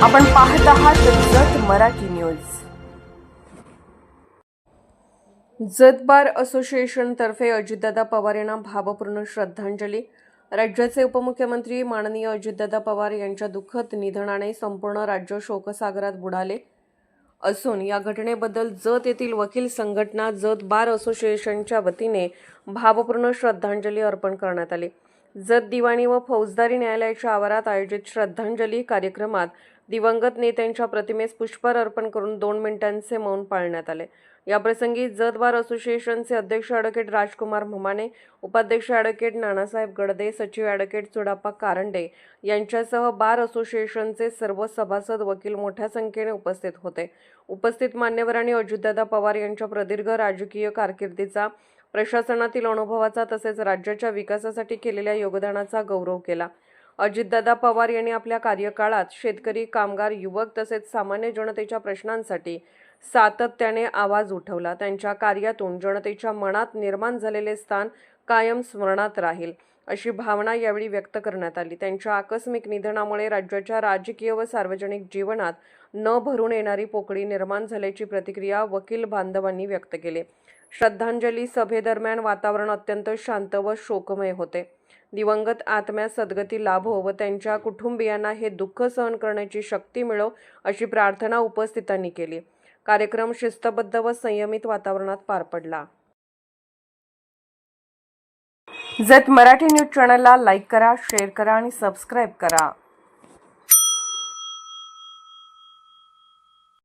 आपण पाहत आहात जत मराठी न्यूज। जत बार असोसिएशनतर्फे अजितदादा पवार यांना भावपूर्ण श्रद्धांजली। राज्याचे उपमुख्यमंत्री माननीय अजितदादा पवार यांच्या दुःखद निधनाने संपूर्ण राज्य शोकसागरात बुडाले असून या घटनेबद्दल जत येथील वकील संघटना जत बार असोसिएशनच्या वतीने भावपूर्ण श्रद्धांजली अर्पण करण्यात आली। जत दिवाणी व फौजदारी न्यायालयाच्या आवारात आयोजित श्रद्धांजली कार्यक्रमात दिवंगत नेत्यांच्या प्रतिमेस पुष्पहार अर्पण करून 2 मिनिटांचे मौन पाळण्यात आले। याप्रसंगी जत बार असोसिएशनचे अध्यक्ष ॲडव्होकेट राजकुमार म्हमाने, उपाध्यक्ष ॲडव्होकेट नानासाहेब गडदे, सचिव ॲडव्होकेट चुडाप्पा कारंडे यांच्यासह बार असोसिएशनचे सर्व सभासद, वकील मोठ्या संख्येने उपस्थित होते। उपस्थित मान्यवरांनी अजितदादा पवार यांच्या प्रदीर्घ राजकीय कारकिर्दीचा, प्रशासनातील अनुभवाचा तसेच राज्याच्या विकासासाठी केलेल्या योगदानाचा गौरव केला। अजितदादा पवार यांनी आपल्या कार्यकाळात शेतकरी, कामगार, युवक तसेच सामान्य जनतेच्या प्रश्नांसाठी सातत्याने आवाज उठवला। त्यांच्या कार्यातून जनतेच्या मनात निर्माण झालेले स्थान कायम स्मरणात राहील अशी भावना यावेळी व्यक्त करण्यात आली। त्यांच्या आकस्मिक निधनामुळे राज्याच्या राजकीय व सार्वजनिक जीवनात न भरून येणारी पोकळी निर्माण झाल्याची प्रतिक्रिया वकील बांधवांनी व्यक्त केली। श्रद्धांजली सभेदरम्यान वातावरण अत्यंत शांत व शोकमय होते। दिवंगत आत्म्यास सद्गती लाभो व त्यांच्या कुटुंबियांना हे दुःख सहन करण्याची शक्ती मिळो अशी प्रार्थना उपस्थितांनी केली। कार्यक्रम शिस्तबद्ध व संयमित वातावरणात पार पडला। जत मराठी न्यूज चॅनलला लाईक करा, शेअर करा आणि सबस्क्राईब करा।